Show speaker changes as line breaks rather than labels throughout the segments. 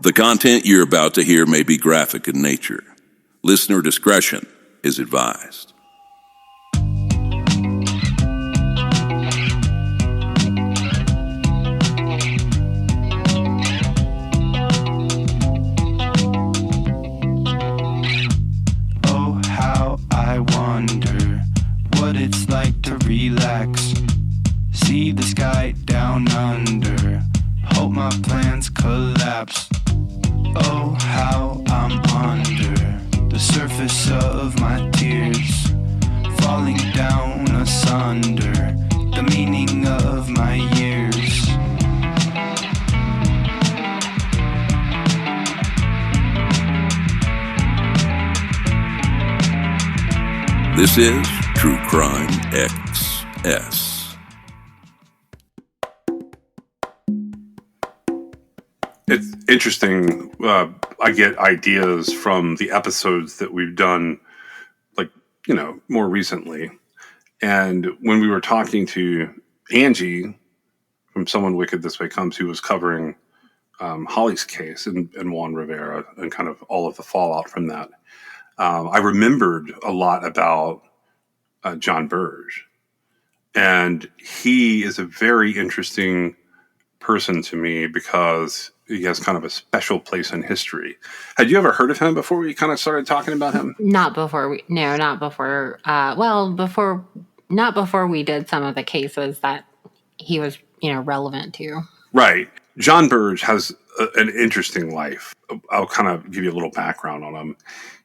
The content you're about to hear may be graphic in nature. Listener discretion is advised.
Oh, how I wonder what it's like to relax. See the sky down under. Hope my plans collapse. Oh, how I'm under the surface of my tears, falling down asunder the meaning of my years.
This is True Crime XS.
It's interesting. I get ideas from the episodes that we've done, more recently. And when we were talking to Angie from Someone Wicked This Way Comes, who was covering Holly's case and Juan Rivera and kind of all of the fallout from that, I remembered a lot about John Burge. And he is a very interesting person to me because he has kind of a special place in history. Had you ever heard of him before we kind of started talking about him?
Not before we did some of the cases that he was, relevant to.
Right. John Burge has an interesting life. I'll kind of give you a little background on him.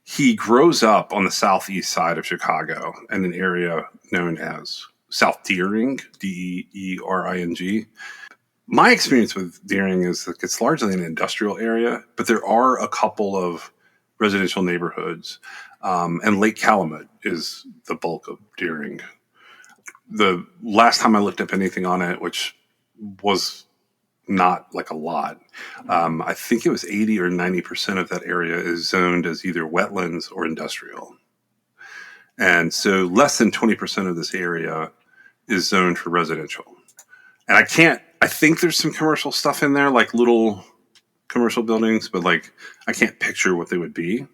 He grows up on the southeast side of Chicago in an area known as South Deering, Deering. My experience with Deering is that it's largely an industrial area, but there are a couple of residential neighborhoods, and Lake Calumet is the bulk of Deering. The last time I looked up anything on it, which was not like a lot, I think it was 80 or 90% of that area is zoned as either wetlands or industrial. And so less than 20% of this area is zoned for residential. And I think there's some commercial stuff in there, like little commercial buildings, but I can't picture what they would be.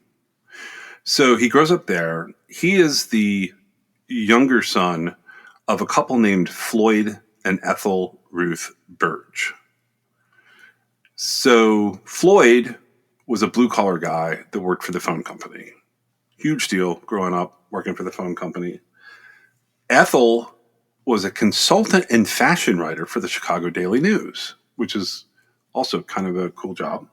So he grows up there. He is the younger son of a couple named Floyd and Ethel Ruth Burge. So Floyd was a blue-collar guy that worked for the phone company. Huge deal growing up working for the phone company. Ethel was a consultant and fashion writer for the Chicago Daily News, which is also kind of a cool job.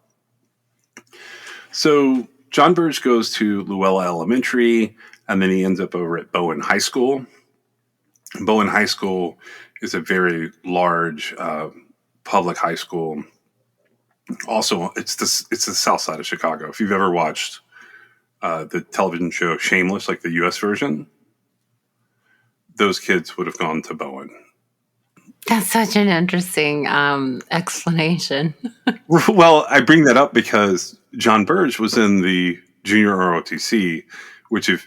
So John Burge goes to Luella Elementary, and then he ends up over at Bowen High School. Bowen High School is a very large public high school. Also, it's the south side of Chicago. If you've ever watched the television show Shameless, like the U.S. version, those kids would have gone to Bowen.
That's such an interesting explanation.
Well, I bring that up because John Burge was in the junior ROTC, which if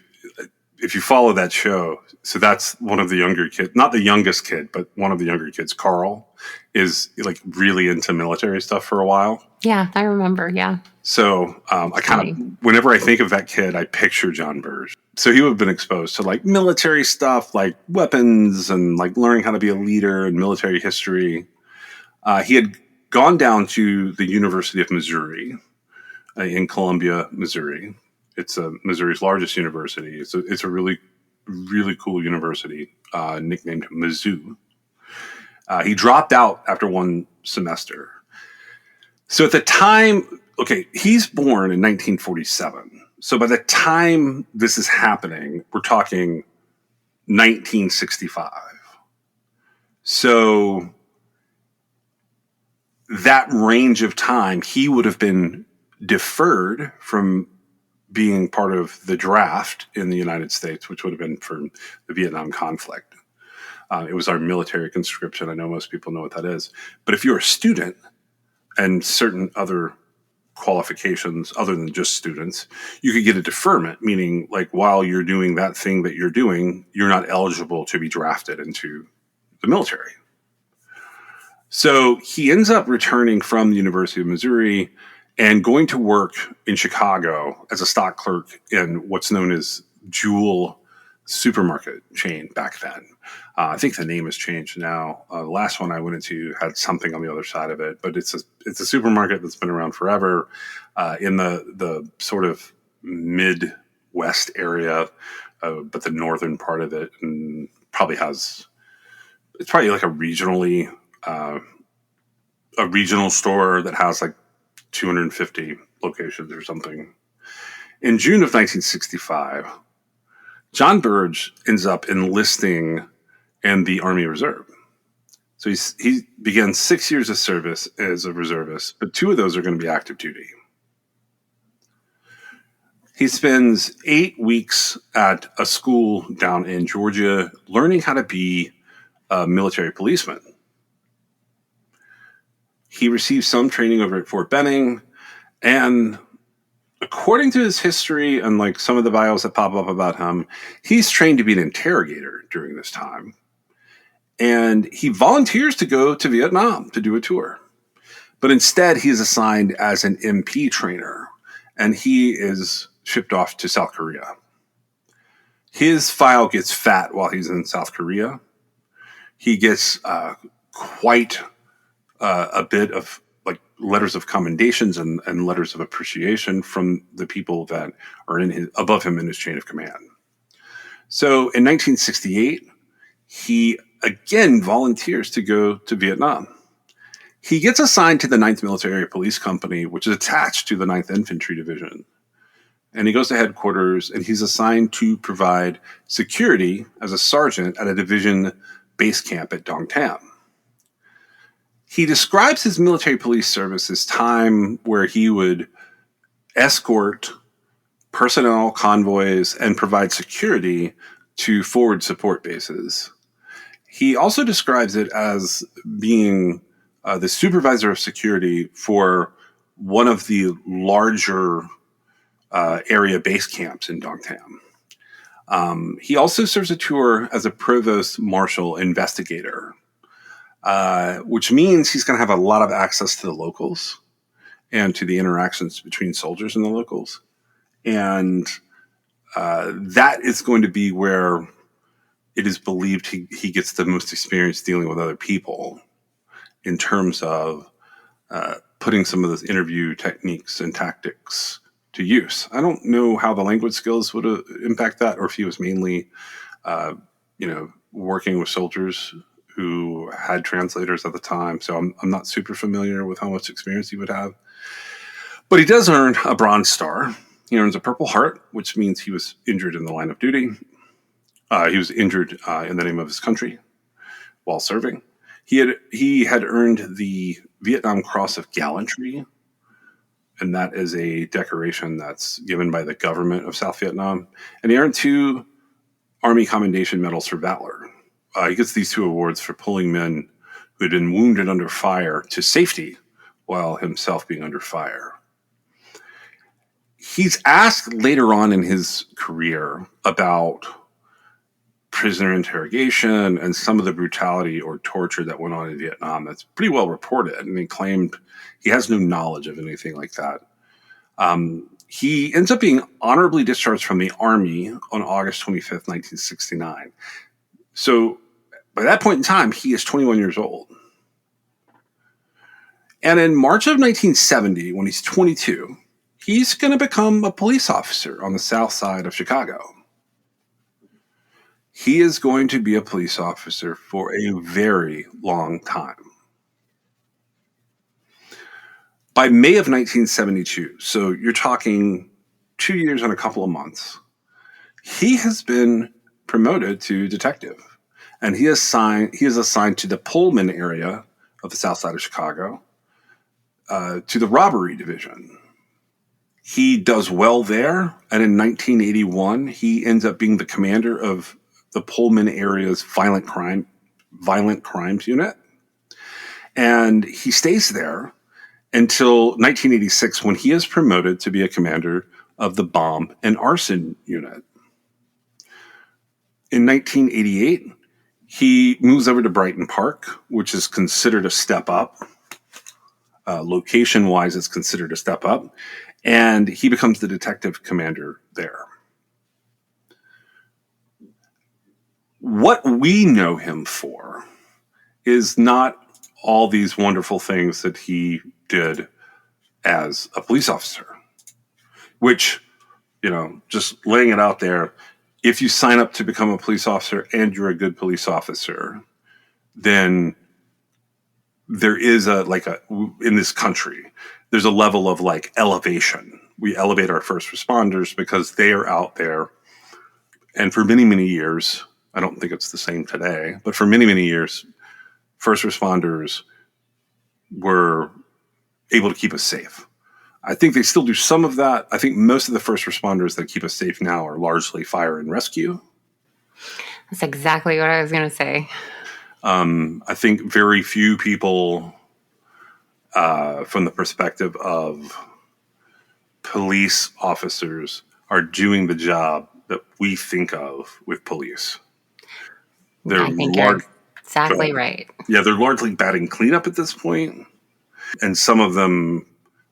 you follow that show, so that's one of the younger kids, not the youngest kid, but one of the younger kids, Carl, is really into military stuff for a while.
Yeah, I remember. Yeah.
So I kind of, whenever I think of that kid, I picture John Burge. So he would have been exposed to military stuff, like weapons and learning how to be a leader and military history. He had gone down to the University of Missouri in Columbia, Missouri. It's Missouri's largest university. It's a really, really cool university, nicknamed Mizzou. He dropped out after one semester. So at the time, he's born in 1947. So by the time this is happening, we're talking 1965. So that range of time, he would have been deferred from being part of the draft in the United States, which would have been for the Vietnam conflict. It was our military conscription. I know most people know what that is. But if you're a student and certain other qualifications other than just students, you could get a deferment, meaning while you're doing that thing that you're doing, you're not eligible to be drafted into the military. So he ends up returning from the University of Missouri and going to work in Chicago as a stock clerk in what's known as Jewel supermarket chain back then. I think the name has changed now. The last one I went into had something on the other side of it, but it's a supermarket that's been around forever in the sort of Midwest area, but the northern part of it, and it's probably like a regional store that has like 250 locations or something. In June of 1965, John Burge ends up enlisting in the Army Reserve. So he begins 6 years of service as a reservist, but 2 of those are going to be active duty. He spends 8 weeks at a school down in Georgia learning how to be a military policeman. He receives some training over at Fort Benning, and according to his history and like some of the bios that pop up about him, he's trained to be an interrogator during this time. And he volunteers to go to Vietnam to do a tour. But instead, he's assigned as an MP trainer, and he is shipped off to South Korea. His file gets fat while he's in South Korea. He gets quite a bit of like letters of commendations and letters of appreciation from the people that are above him in his chain of command. So in 1968, he again volunteers to go to Vietnam. He gets assigned to the 9th Military Police Company, which is attached to the 9th Infantry Division. And he goes to headquarters, and he's assigned to provide security as a sergeant at a division base camp at Dong Tam. He describes his military police service as time where he would escort personnel convoys and provide security to forward support bases. He also describes it as being the supervisor of security for one of the larger area base camps in Dong Tam. He also serves a tour as a provost marshal investigator, which means he's going to have a lot of access to the locals and to the interactions between soldiers and the locals. And that is going to be where it is believed he gets the most experience dealing with other people in terms of putting some of those interview techniques and tactics to use. I don't know how the language skills would impact that, or if he was mainly, working with soldiers who had translators at the time. So I'm not super familiar with how much experience he would have. But he does earn a Bronze Star. He earns a Purple Heart, which means he was injured in the line of duty. He was injured in the name of his country while serving. He had earned the Vietnam Cross of Gallantry, and that is a decoration that's given by the government of South Vietnam. And he earned 2 Army Commendation Medals for Valor. He gets these 2 awards for pulling men who had been wounded under fire to safety while himself being under fire. He's asked later on in his career about prisoner interrogation and some of the brutality or torture that went on in Vietnam. That's pretty well reported, and he claimed he has no knowledge of anything like that. He ends up being honorably discharged from the Army on August 25th, 1969. So by that point in time, he is 21 years old. And in March of 1970, when he's 22, he's going to become a police officer on the south side of Chicago. He is going to be a police officer for a very long time. By May of 1972, so you're talking 2 years and a couple of months, he has been promoted to detective. And he is assigned to the Pullman area of the south side of Chicago, to the robbery division. He does well there, and in 1981, he ends up being the commander of the Pullman area's violent crimes unit. And he stays there until 1986, when he is promoted to be a commander of the bomb and arson unit. In 1988, he moves over to Brighton Park, which is considered a step up. Location-wise, it's considered a step up. And he becomes the detective commander there. What we know him for is not all these wonderful things that he did as a police officer, which, just laying it out there, if you sign up to become a police officer and you're a good police officer, then there is in this country, there's a level of elevation. We elevate our first responders because they are out there. And for many, many years, I don't think it's the same today, but for many, many years, first responders were able to keep us safe. I think they still do some of that. I think most of the first responders that keep us safe now are largely fire and rescue.
That's exactly what I was going to say.
I think very few people, from the perspective of police officers, are doing the job that we think of with police.
I think you're exactly right.
Yeah, they're largely batting cleanup at this point. And some of them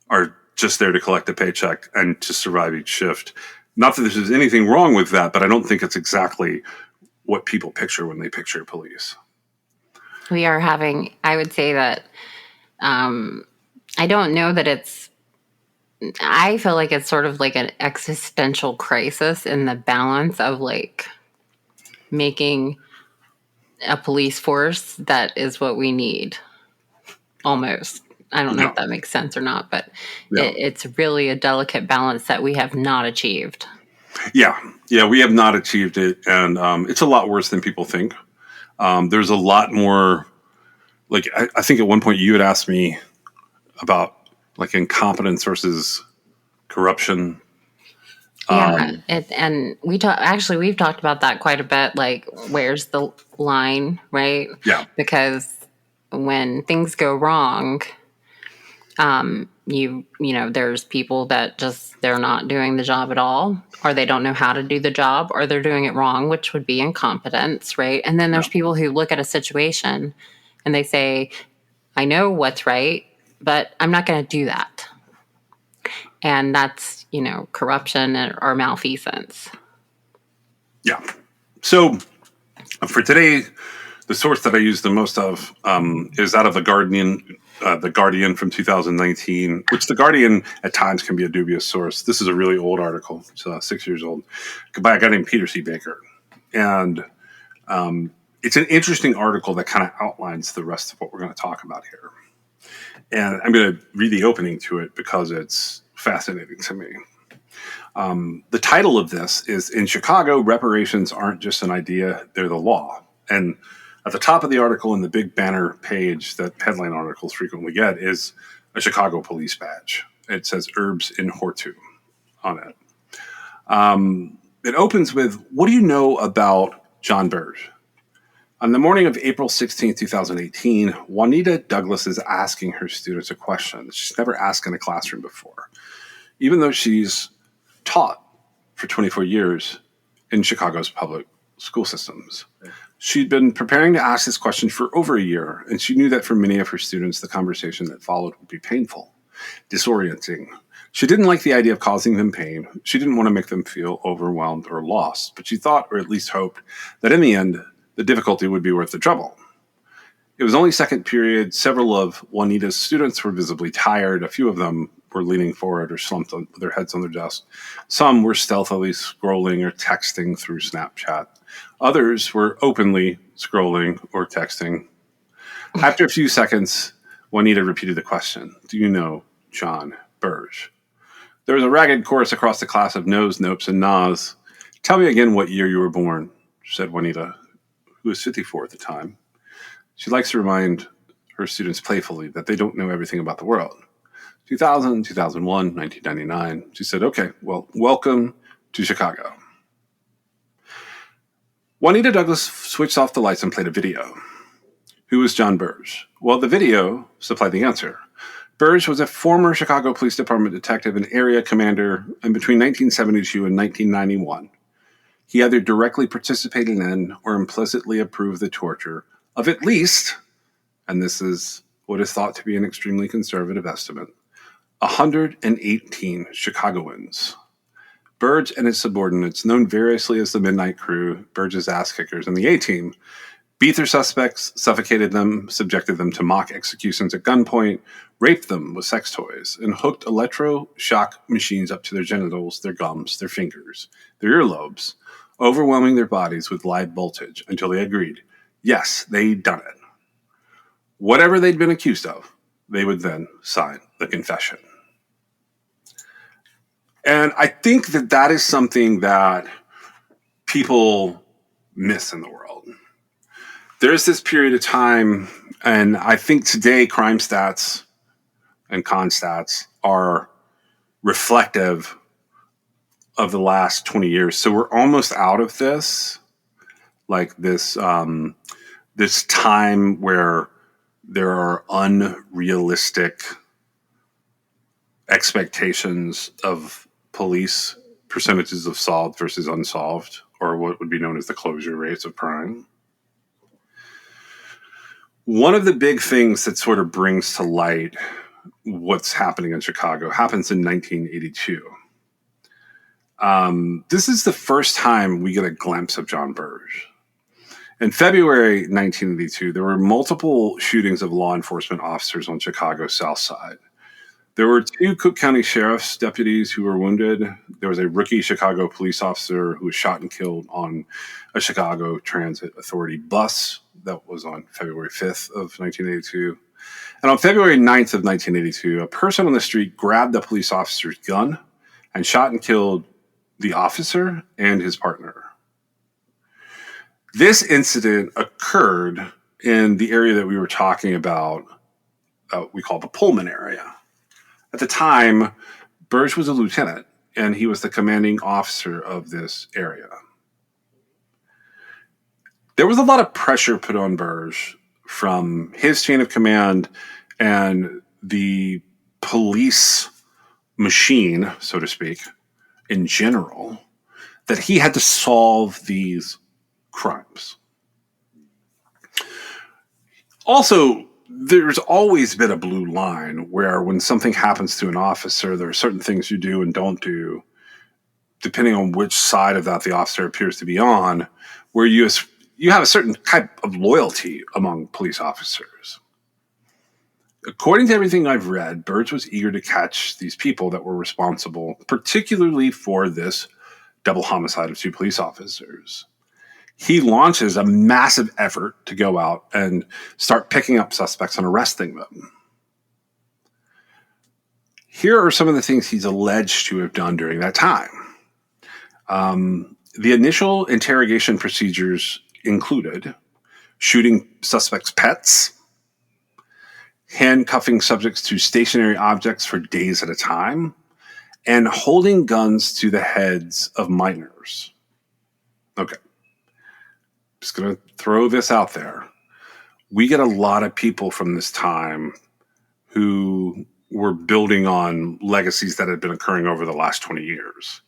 are just there to collect a paycheck and to survive each shift. Not that there's anything wrong with that, but I don't think it's exactly what people picture when they picture police.
We are having, I would say that, I don't know that I feel like it's sort of like an existential crisis in the balance of making a police force that is what we need. Almost. I don't know if that makes sense or not, but it's really a delicate balance that we have not achieved.
Yeah, we have not achieved it, and it's a lot worse than people think. There's a lot more, I think at one point you had asked me about incompetence versus corruption.
Yeah, and we've talked about that quite a bit. Where's the line, right?
Yeah,
because when things go wrong, there's people that just, they're not doing the job at all, or they don't know how to do the job, or they're doing it wrong, which would be incompetence, right? And then there's people who look at a situation and they say, I know what's right, but I'm not going to do that. And that's, corruption or malfeasance. Yeah.
So for today, the source that I use the most of is out of The Guardian from 2019, which The Guardian at times can be a dubious source. This is a really old article. It's 6 years old, by a guy named Peter C. Baker. And it's an interesting article that kind of outlines the rest of what we're going to talk about here. And I'm going to read the opening to it because it's fascinating to me. The title of this is, "In Chicago, reparations aren't just an idea, they're the law." And at the top of the article, in the big banner page that headline articles frequently get, is a Chicago police badge. It says "Urbs in Hortu" on it. It opens with, "What do you know about John Burge?" On the morning of April 16, 2018, Juanita Douglas is asking her students a question that she's never asked in a classroom before, even though she's taught for 24 years in Chicago's public school systems. She'd been preparing to ask this question for over a year, and she knew that for many of her students, the conversation that followed would be painful, disorienting. She didn't like the idea of causing them pain. She didn't want to make them feel overwhelmed or lost, but she thought, or at least hoped, that in the end, the difficulty would be worth the trouble. It was only second period. Several of Juanita's students were visibly tired. A few of them were leaning forward or slumped with their heads on their desk. Some were stealthily scrolling or texting through Snapchat. Others were openly scrolling or texting. After a few seconds, Juanita repeated the question, "Do you know John Burge?" There was a ragged chorus across the class of no's, nopes, and nahs. "Tell me again what year you were born," said Juanita, who was 54 at the time. She likes to remind her students playfully that they don't know everything about the world. 2000, 2001, 1999. She said, "Okay, well, welcome to Chicago." Juanita Douglas switched off the lights and played a video. Who was John Burge? Well, the video supplied the answer. Burge was a former Chicago Police Department detective and area commander, and between 1972 and 1991, he either directly participated in or implicitly approved the torture of at least, and this is what is thought to be an extremely conservative estimate, 118 Chicagoans. Burge and his subordinates, known variously as the Midnight Crew, Burge's ass kickers, and the A-Team, beat their suspects, suffocated them, subjected them to mock executions at gunpoint, raped them with sex toys, and hooked electroshock machines up to their genitals, their gums, their fingers, their earlobes, overwhelming their bodies with live voltage until they agreed, yes, they'd done it. Whatever they'd been accused of, they would then sign the confession. And I think that that is something that people miss in the world. There's this period of time, and I think today crime stats and con stats are reflective of the last 20 years. So we're almost out of this, like this, this time where there are unrealistic expectations of police percentages of solved versus unsolved, or what would be known as the closure rates of crime. One of the big things that sort of brings to light what's happening in Chicago happens in 1982. This is the first time we get a glimpse of John Burge. In February 1982, there were multiple shootings of law enforcement officers on Chicago's South Side. There were 2 Cook County Sheriff's deputies who were wounded. There was a rookie Chicago police officer who was shot and killed on a Chicago Transit Authority bus. That was on February 5th of 1982. And on February 9th of 1982, a person on the street grabbed the police officer's gun and shot and killed the officer and his partner. This incident occurred in the area that we were talking about, we call the Pullman area. At the time, Burge was a lieutenant, and he was the commanding officer of this area. There was a lot of pressure put on Burge from his chain of command and the police machine, so to speak, in general, that he had to solve these crimes. Also, there's always been a blue line where when something happens to an officer, there are certain things you do and don't do, depending on which side of that the officer appears to be on, where you have a certain type of loyalty among police officers. According to everything I've read, Burge was eager to catch these people that were responsible, particularly for this double homicide of 2 police officers. He launches a massive effort to go out and start picking up suspects and arresting them. Here are some of the things he's alleged to have done during that time. The initial interrogation procedures included shooting suspects' pets, handcuffing subjects to stationary objects for days at a time, and holding guns to the heads of minors. Okay. Just going to throw this out there. We get a lot of people from this time who were building on legacies that had been occurring over the last 20 years.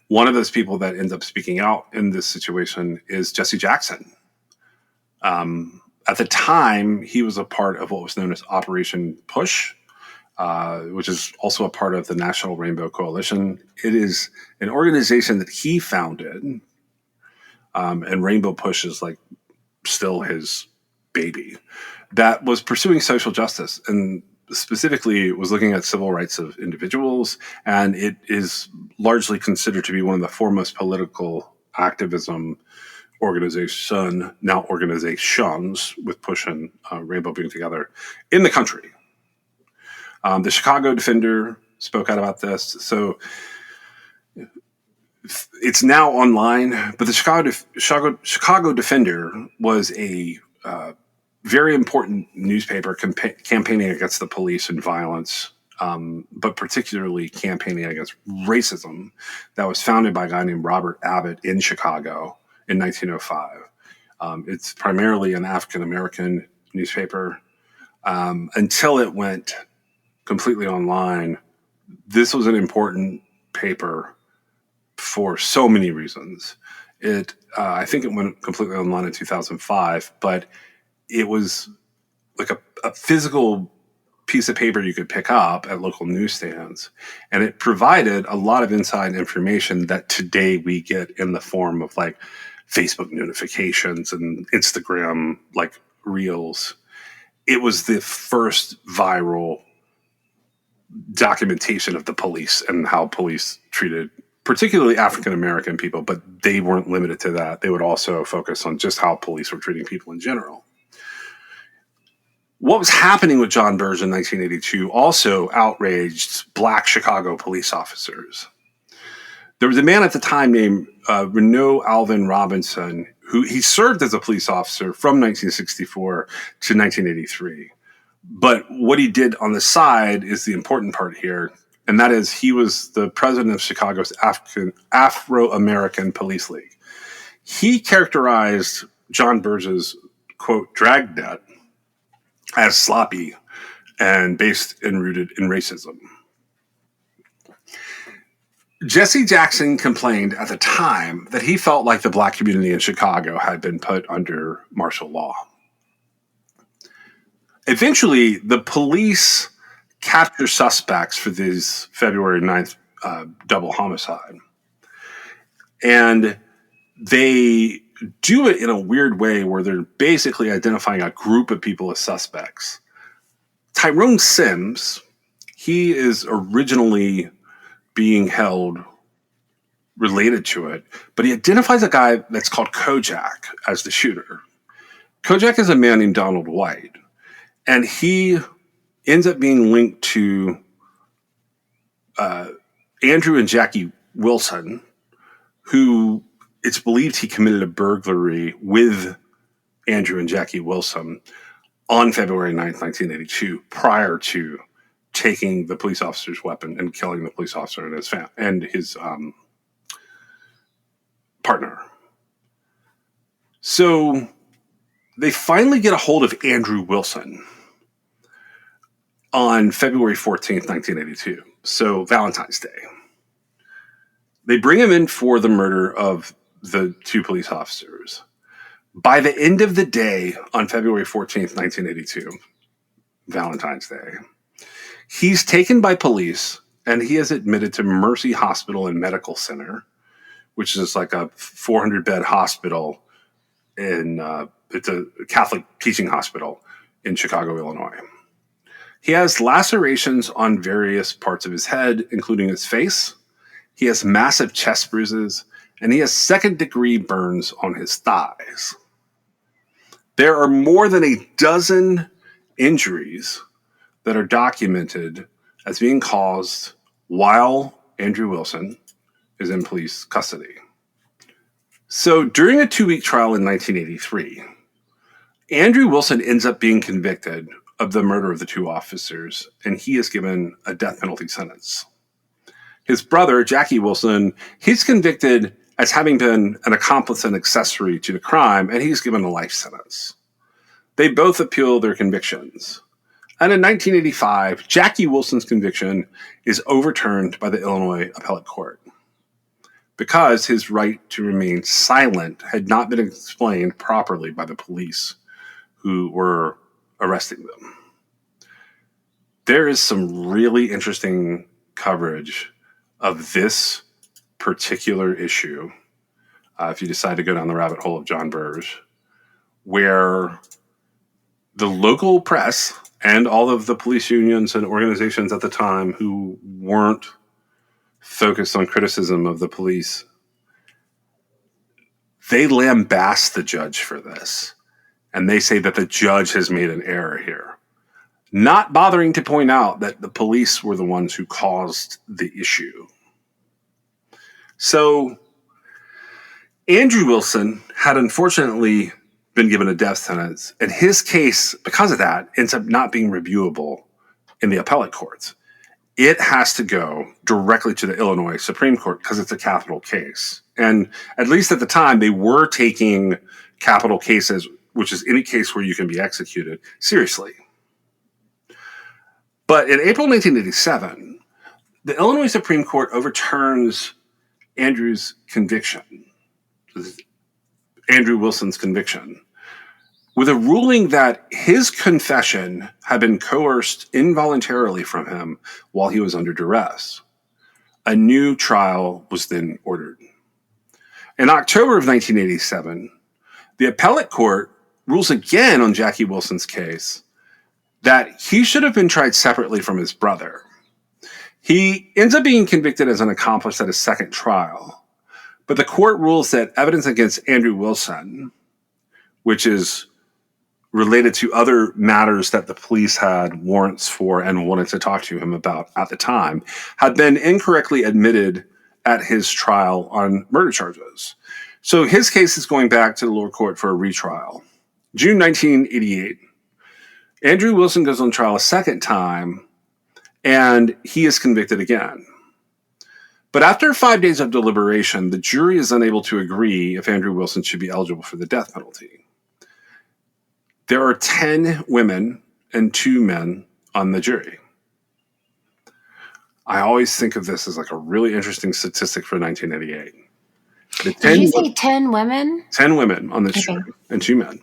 One of those people that ends up speaking out in this situation is Jesse Jackson. At the time, he was a part of what was known as Operation Push, which is also a part of the National Rainbow Coalition. It is an organization that he founded. And Rainbow Push is like still his baby, that was pursuing social justice and specifically was looking at civil rights of individuals. And it is largely considered to be one of the foremost political activism organizations, with Push and Rainbow being together in the country. The Chicago Defender spoke out about this. So it's now online, but the Chicago Defender was a very important newspaper campaigning against the police and violence, but particularly campaigning against racism, that was founded by a guy named Robert Abbott in Chicago in 1905. It's primarily an African-American newspaper. Until it went completely online, this was an important paper for so many reasons. I think it went completely online in 2005, but it was like a a physical piece of paper you could pick up at local newsstands. And it provided a lot of inside information that today we get in the form of like Facebook notifications and Instagram like reels. It was the first viral documentation of the police and how police treated particularly African American people, but they weren't limited to that. They would also focus on just how police were treating people in general. What was happening with John Burge in 1982 also outraged Black Chicago police officers. There was a man at the time named Renault Alvin Robinson, who he served as a police officer from 1964 to 1983. But what he did on the side is the important part here, and that is he was the president of Chicago's Afro-American Police League. He characterized John Burge's, quote, dragnet as sloppy and based and rooted in racism. Jesse Jackson complained at the time that he felt like the Black community in Chicago had been put under martial law. Eventually, the police capture suspects for this February 9th double homicide. And they do it in a weird way where they're basically identifying a group of people as suspects. Tyrone Sims, he is originally being held related to it, but he identifies a guy that's called Kojak as the shooter. Kojak is a man named Donald White, and he ends up being linked to Andrew and Jackie Wilson, who it's believed he committed a burglary with Andrew and Jackie Wilson on February 9th, 1982, prior to taking the police officer's weapon and killing the police officer and his partner. So they finally get a hold of Andrew Wilson on February 14th, 1982. So Valentine's Day. They bring him in for the murder of the two police officers. By the end of the day on February 14th, 1982, Valentine's Day, he's taken by police and he is admitted to Mercy Hospital and Medical Center, which is like a 400-bed hospital it's a Catholic teaching hospital in Chicago, Illinois. He has lacerations on various parts of his head, including his face. He has massive chest bruises, and he has second-degree burns on his thighs. There are more than a dozen injuries that are documented as being caused while Andrew Wilson is in police custody. So during a 2-week trial in 1983, Andrew Wilson ends up being convicted of the murder of the two officers, and he is given a death penalty sentence. His brother, Jackie Wilson, he's convicted as having been an accomplice and accessory to the crime, and he's given a life sentence. They both appeal their convictions. And in 1985, Jackie Wilson's conviction is overturned by the Illinois Appellate Court because his right to remain silent had not been explained properly by the police who were arresting them. There is some really interesting coverage of this particular issue, if you decide to go down the rabbit hole of John Burge, where the local press and all of the police unions and organizations at the time who weren't focused on criticism of the police, they lambast the judge for this. And they say that the judge has made an error here, not bothering to point out that the police were the ones who caused the issue. So Andrew Wilson had unfortunately been given a death sentence, and his case, because of that, ends up not being reviewable in the appellate courts. It has to go directly to the Illinois Supreme Court because it's a capital case. And at least at the time, they were taking capital cases, which is any case where you can be executed, seriously. But in April 1987, the Illinois Supreme Court overturns Andrew Wilson's conviction. with a ruling that his confession had been coerced involuntarily from him while he was under duress. A new trial was then ordered. In October of 1987, the appellate court rules again on Jackie Wilson's case that he should have been tried separately from his brother. He ends up being convicted as an accomplice at his second trial, but the court rules that evidence against Andrew Wilson, which is related to other matters that the police had warrants for and wanted to talk to him about at the time, had been incorrectly admitted at his trial on murder charges. So his case is going back to the lower court for a retrial. June 1988, Andrew Wilson goes on trial a second time, and he is convicted again. But after 5 days of deliberation, the jury is unable to agree if Andrew Wilson should be eligible for the death penalty. There are 10 women and 2 men on the jury. I always think of this as like a really interesting statistic for 1988.
Did you say 10 women?
10 women on this jury and 2 men.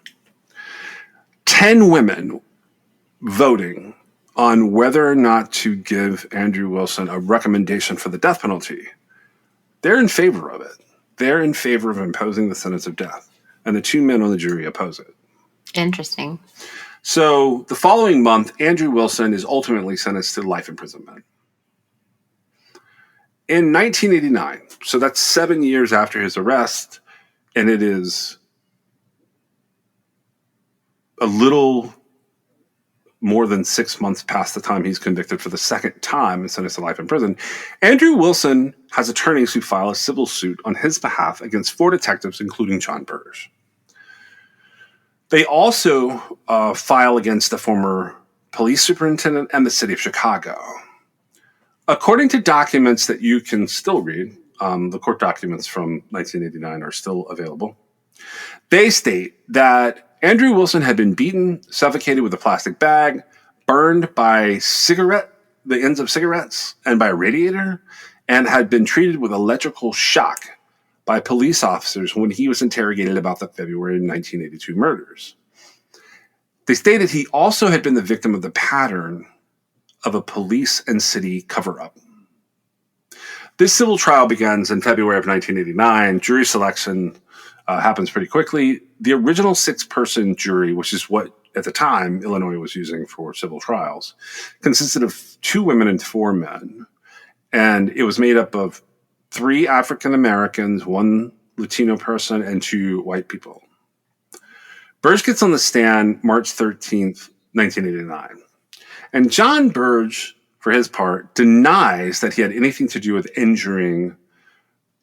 10 women voting on whether or not to give Andrew Wilson a recommendation for the death penalty. They're in favor of it. They're in favor of imposing the sentence of death. And the 2 men on the jury oppose it.
Interesting.
So the following month, Andrew Wilson is ultimately sentenced to life imprisonment. In 1989, so that's 7 years after his arrest, and it is a little more than 6 months past the time he's convicted for the second time and sentenced to life in prison, Andrew Wilson has attorneys who file a civil suit on his behalf against 4 detectives, including John Burge. They also file against the former police superintendent and the city of Chicago. According to documents that you can still read, the court documents from 1989 are still available, they state that Andrew Wilson had been beaten, suffocated with a plastic bag, burned by the ends of cigarettes and by a radiator, and had been treated with electrical shock by police officers when he was interrogated about the February 1982 murders. They stated he also had been the victim of the pattern of a police and city cover-up. This civil trial begins in February of 1989. Jury selection happens pretty quickly. The original 6-person jury, which is what at the time Illinois was using for civil trials, consisted of 2 women and 4 men. And it was made up of 3 African Americans, 1 Latino person, and 2 white people. Burge gets on the stand March 13th, 1989. And John Burge, for his part, denies that he had anything to do with injuring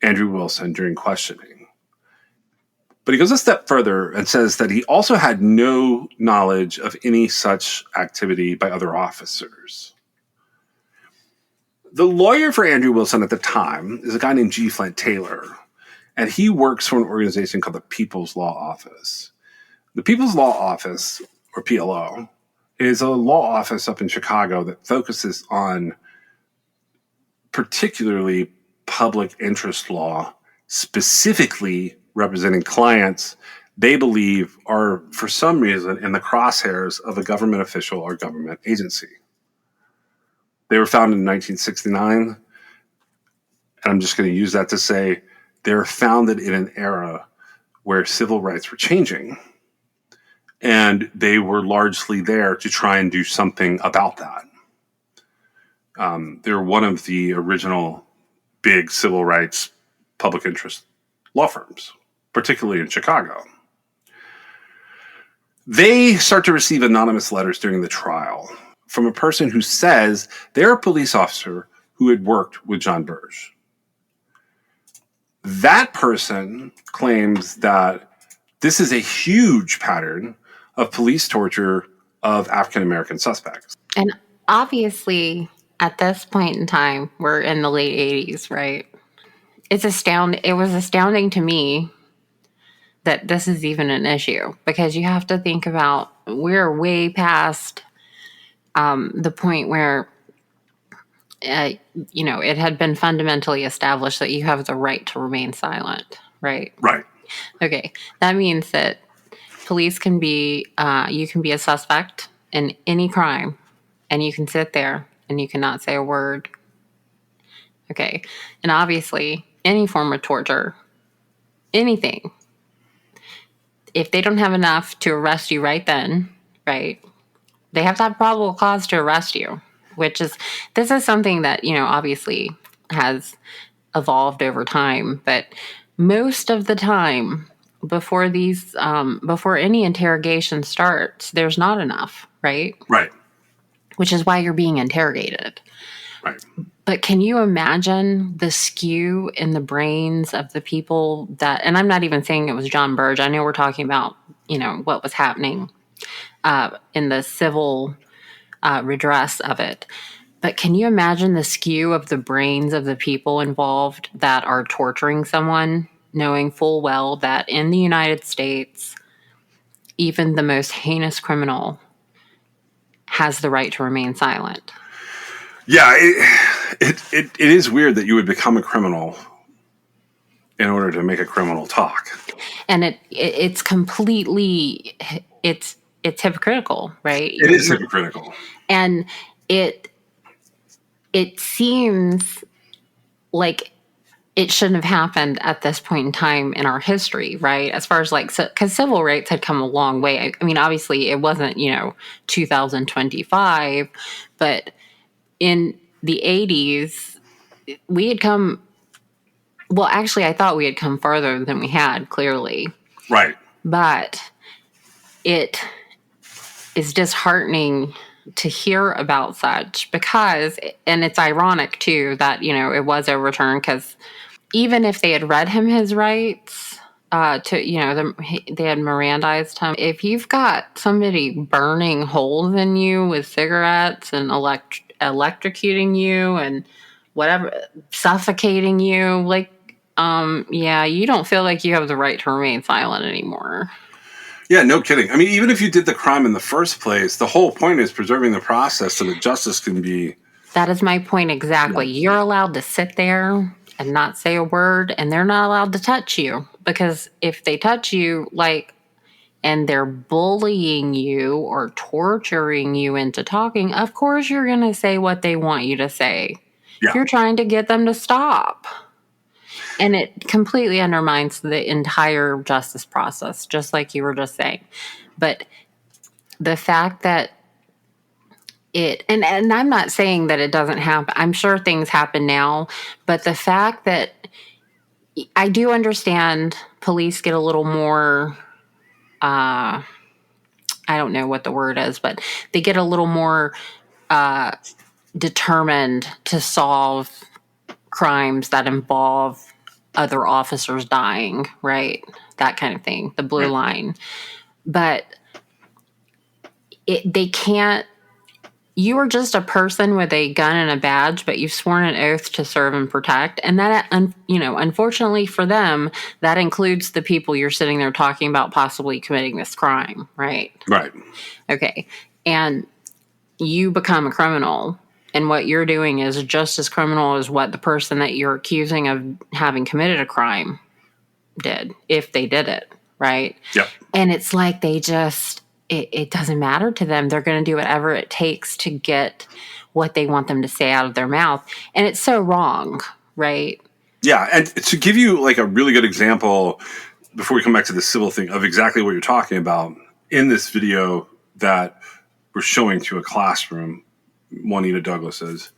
Andrew Wilson during questioning. But he goes a step further and says that he also had no knowledge of any such activity by other officers. The lawyer for Andrew Wilson at the time is a guy named G. Flint Taylor, and he works for an organization called the People's Law Office. The People's Law Office, or PLO, is a law office up in Chicago that focuses on particularly public interest law, specifically representing clients they believe are, for some reason, in the crosshairs of a government official or government agency. They were founded in 1969, and I'm just going to use that to say they were founded in an era where civil rights were changing, and they were largely there to try and do something about that. They're one of the original big civil rights public interest law firms, particularly in Chicago. They start to receive anonymous letters during the trial from a person who says they're a police officer who had worked with John Burge. That person claims that this is a huge pattern of police torture of African-American suspects.
And obviously, at this point in time, we're in the late 80s, right? It was astounding to me that this is even an issue, because you have to think about, we're way past the point where, it had been fundamentally established that you have the right to remain silent, right?
Right.
Okay. That means that police can be, you can be a suspect in any crime, and you can sit there and you cannot say a word. Okay. And obviously, any form of torture, anything, if they don't have enough to arrest you right then, right, they have to have probable cause to arrest you, this is something that, obviously has evolved over time. But most of the time, before any interrogation starts, there's not enough, right?
Right.
Which is why you're being interrogated.
Right.
But can you imagine the skew in the brains of the people that, and I'm not even saying it was John Burge. I know we're talking about, what was happening in the civil redress of it. But can you imagine the skew of the brains of the people involved that are torturing someone, knowing full well that in the United States, even the most heinous criminal has the right to remain silent?
Yeah, it is weird that you would become a criminal in order to make a criminal talk.
And it's completely, it's hypocritical, right?
It is hypocritical.
And it seems like it shouldn't have happened at this point in time in our history, right? As far as because civil rights had come a long way. I mean, obviously it wasn't, 2025, but in the 80s, we had come, well, actually, I thought we had come farther than we had, clearly.
Right.
But it is disheartening to hear about such because, and it's ironic, too, that, it was overturned because even if they had read him his rights, they had Mirandized him. If you've got somebody burning holes in you with cigarettes and electrocuting you and whatever, suffocating you, you don't feel like you have the right to remain silent anymore.
Yeah, no kidding. I mean, even if you did the crime in the first place, the whole point is preserving the process so that justice can be...
That is my point exactly. Yeah. You're allowed to sit there and not say a word, and they're not allowed to touch you. Because if they touch you, and they're bullying you or torturing you into talking, of course you're going to say what they want you to say. Yeah. You're trying to get them to stop. And it completely undermines the entire justice process, just like you were just saying. But the fact that and I'm not saying that it doesn't happen. I'm sure things happen now. But the fact that I do understand police get a little more, I don't know what the word is, but they get a little more determined to solve crimes that involve other officers dying, right? That kind of thing, the blue line. But they can't, you are just a person with a gun and a badge, but you've sworn an oath to serve and protect. And that, unfortunately for them, that includes the people you're sitting there talking about possibly committing this crime, right?
Right.
Okay. And you become a criminal. And what you're doing is just as criminal as what the person that you're accusing of having committed a crime did, if they did it, right?
Yep.
And it's like they just, it doesn't matter to them. They're going to do whatever it takes to get what they want them to say out of their mouth. And it's so wrong, right?
Yeah, and to give you a really good example, before we come back to the civil thing, of exactly what you're talking about, in this video that we're showing to a classroom, Juanita Douglas is,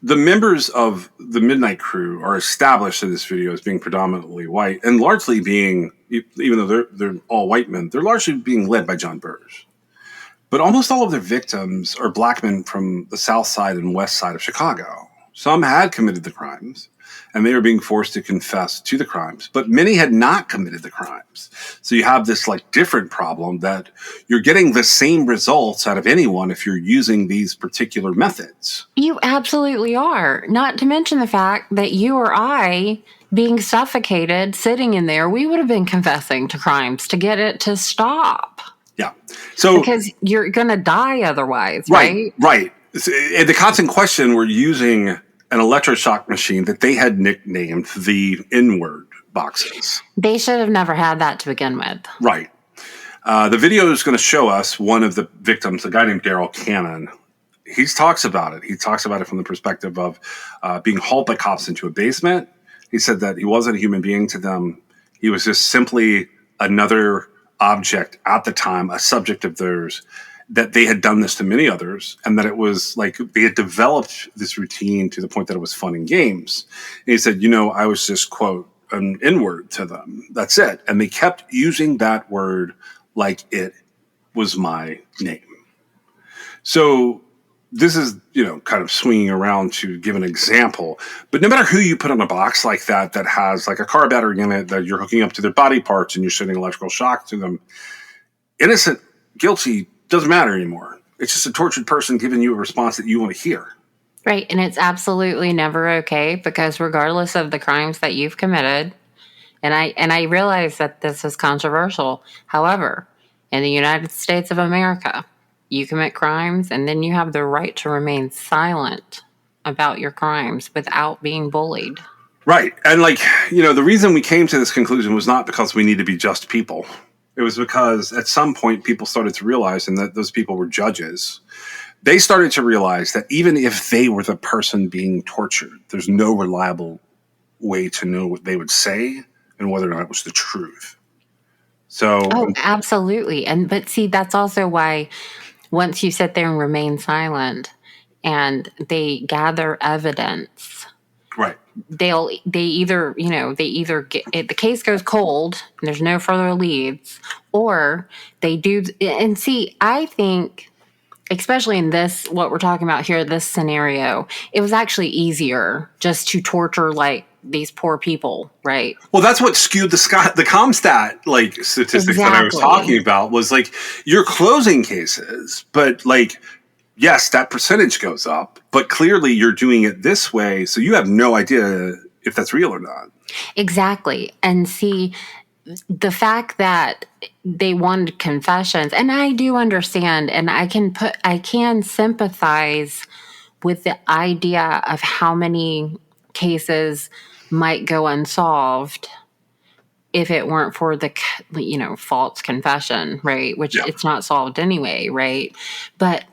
the members of the Midnight Crew are established in this video as being predominantly white and largely being, even though they're all white men, they're largely being led by John Burge. But almost all of their victims are black men from the south side and west side of Chicago. Some had committed the crimes, and they were being forced to confess to the crimes, but many had not committed the crimes. So you have this different problem that you're getting the same results out of anyone if you're using these particular methods.
You absolutely are. Not to mention the fact that you or I, being suffocated, sitting in there, we would have been confessing to crimes to get it to stop.
Yeah. So
because you're going to die otherwise,
right? Right. And the constant question, we're using an electroshock machine that they had nicknamed the N-word boxes.
They should have never had that to begin with.
Right. The video is going to show us one of the victims, a guy named Daryl Cannon. He talks about it. He talks about it from the perspective of being hauled by cops into a basement. He said that he wasn't a human being to them. He was just simply another object at the time, a subject of theirs, that they had done this to many others, and that it was like they had developed this routine to the point that it was fun and games. And he said, I was just, quote, an N-word to them. That's it. And they kept using that word like it was my name. So this is, kind of swinging around to give an example. But no matter who you put on a box like that has like a car battery in it that you're hooking up to their body parts and you're sending electrical shock to them, innocent, guilty, doesn't matter anymore. It's just a tortured person giving you a response that you want to hear.
Right. And it's absolutely never okay, because regardless of the crimes that you've committed, and I realize that this is controversial. However, in the United States of America, you commit crimes and then you have the right to remain silent about your crimes without being bullied.
Right. And the reason we came to this conclusion was not because we need to be just people. It was because at some point people started to realize, and that those people were judges, they started to realize that even if they were the person being tortured, there's no reliable way to know what they would say and whether or not it was the truth. So,
Absolutely. But see, that's also why once you sit there and remain silent and they gather evidence,
right.
they either get it, the case goes cold and there's no further leads, or they do. And see, I think, especially in this, what we're talking about here, this scenario, it was actually easier just to torture these poor people, right?
Well, that's what skewed the CompStat statistics that I was talking about, was you're closing cases, but yes, that percentage goes up, but clearly you're doing it this way, so you have no idea if that's real or not.
Exactly. And see, the fact that they wanted confessions, and I do understand, and I can sympathize with the idea of how many cases might go unsolved if it weren't for the false confession, right? Which It's not solved anyway, right? But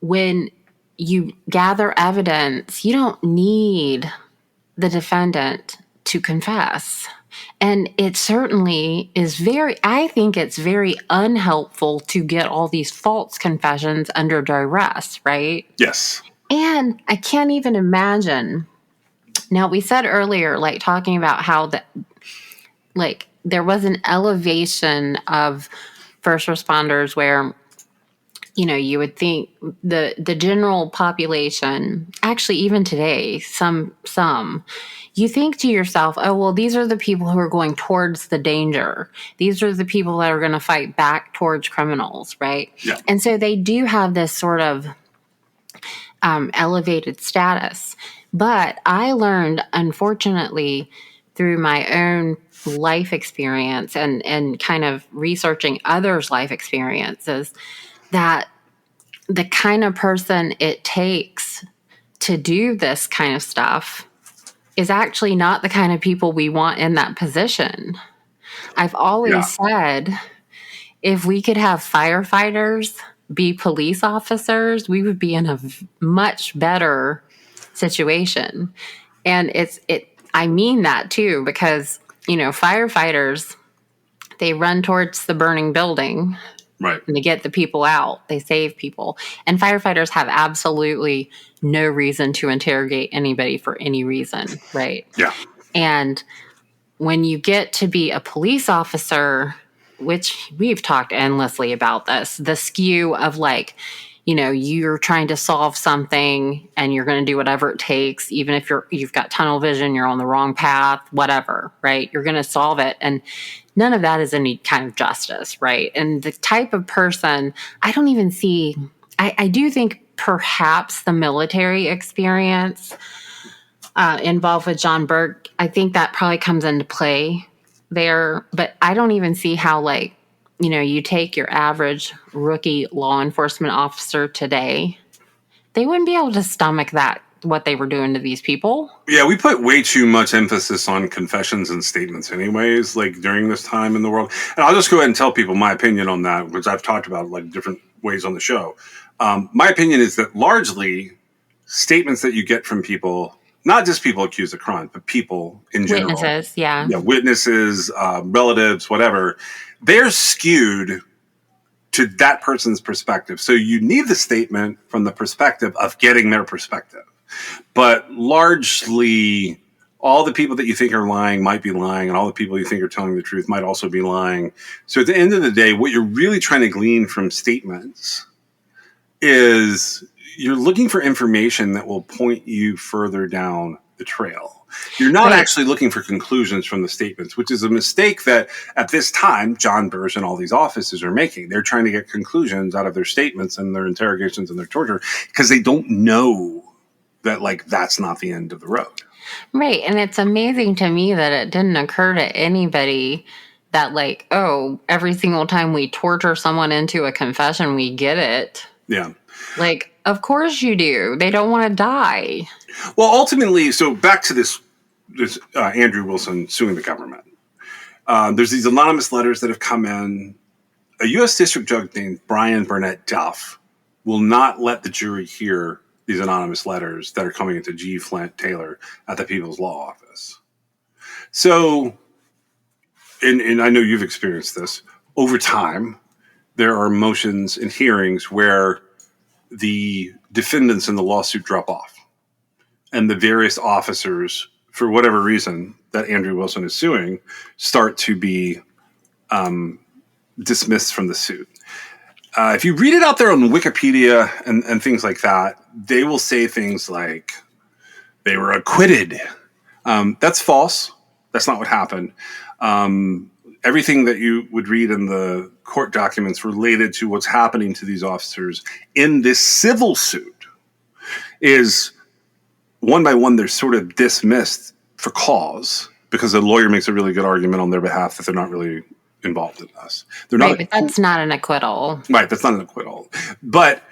when you gather evidence, you don't need the defendant to confess. And it certainly is I think it's very unhelpful to get all these false confessions under duress, right?
Yes.
And I can't even imagine. Now, we said earlier, talking about how there was an elevation of first responders where, you would think the general population, actually even today, some, you think to yourself, oh, well, these are the people who are going towards the danger. These are the people that are going to fight back towards criminals, right?
Yeah.
And so they do have this sort of elevated status. But I learned, unfortunately, through my own life experience and kind of researching others' life experiences, that the kind of person it takes to do this kind of stuff is actually not the kind of people we want in that position. I've always said, if we could have firefighters be police officers, we would be in a much better situation. And I mean that too, because, firefighters, they run towards the burning building.
Right.
And they get the people out. They save people. And firefighters have absolutely no reason to interrogate anybody for any reason, right?
Yeah.
And when you get to be a police officer, which we've talked endlessly about this, the skew of you're trying to solve something and you're going to do whatever it takes, even if you've got tunnel vision, you're on the wrong path, whatever, right? You're going to solve it. And none of that is any kind of justice, right? And the type of person, I don't even see, I do think perhaps the military experience involved with John Burke, I think that probably comes into play there. But I don't even see how you take your average rookie law enforcement officer today, they wouldn't be able to stomach that what they were doing to these people.
Yeah, we put way too much emphasis on confessions and statements anyways, like during this time in the world. And I'll just go ahead and tell people my opinion on that, which I've talked about like different ways on the show. My opinion is that largely statements that you get from people, not just people accused of crime, but people in general.
Witnesses, yeah.
Yeah, witnesses, relatives, whatever. They're skewed to that person's perspective. So you need the statement from the perspective of getting their perspective. But largely, all the people that you think are lying might be lying, and all the people you think are telling the truth might also be lying. So at the end of the day, what you're really trying to glean from statements is you're looking for information that will point you further down the trail. You're not actually looking for conclusions from the statements, which is a mistake that at this time, John Burge and all these offices are making. They're trying to get conclusions out of their statements and their interrogations and their torture because they don't know that, like, that's not the end of the road.
Right. And it's amazing to me that it didn't occur to anybody that, like, oh, every single time we torture someone into a confession, we get it.
Yeah.
Like, of course you do. They don't want to die.
Well, ultimately, so back to this Andrew Wilson suing the government. There's these anonymous letters that have come in. A U.S. District Judge named Brian Burnett Duff will not let the jury hear these anonymous letters that are coming into G. Flint Taylor at the People's Law Office. So, and I know you've experienced this, over time, there are motions and hearings where the defendants in the lawsuit drop off. And the various officers, for whatever reason that Andrew Wilson is suing, start to be dismissed from the suit. If you read it out there on Wikipedia and things like that, they will say things like they were acquitted. That's false. That's not what happened. Everything that you would read in the court documents related to what's happening to these officers in this civil suit is one by one, they're sort of dismissed for cause because a lawyer makes a really good argument on their behalf that they're not really involved in this. They're not.
Right, but that's not an acquittal.
Right, that's not an acquittal. But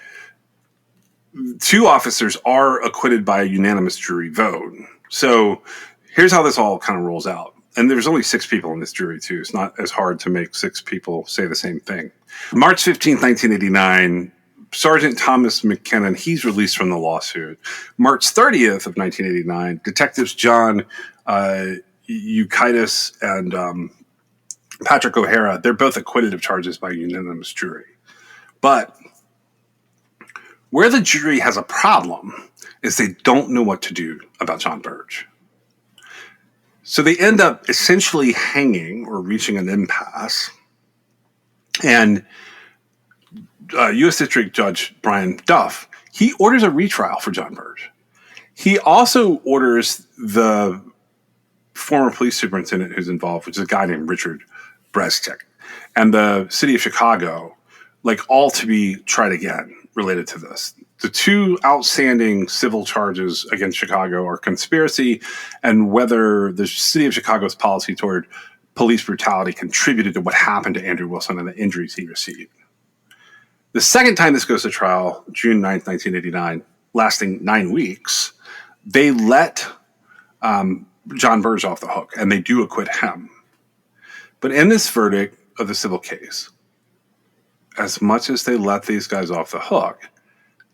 2 officers are acquitted by a unanimous jury vote. So here's how this all kind of rolls out. And there's only 6 people in this jury, too. It's not as hard to make 6 people say the same thing. March 15th, 1989, Sergeant Thomas McKinnon, he's released from the lawsuit. March 30th of 1989, Detectives John Ukaitis and Patrick O'Hara, they're both acquitted of charges by unanimous jury. But where the jury has a problem is they don't know what to do about John Burge. So they end up essentially hanging or reaching an impasse. And U.S. District Judge Brian Duff, he orders a retrial for John Burge. He also orders the former police superintendent who's involved, which is a guy named Richard Brezcik, and the city of Chicago, like, all to be tried again related to this. The 2 outstanding civil charges against Chicago are conspiracy and whether the city of Chicago's policy toward police brutality contributed to what happened to Andrew Wilson and the injuries he received. The second time this goes to trial, June 9th, 1989, lasting 9 weeks, they let John Burge off the hook, and they do acquit him. But in this verdict of the civil case, as much as they let these guys off the hook,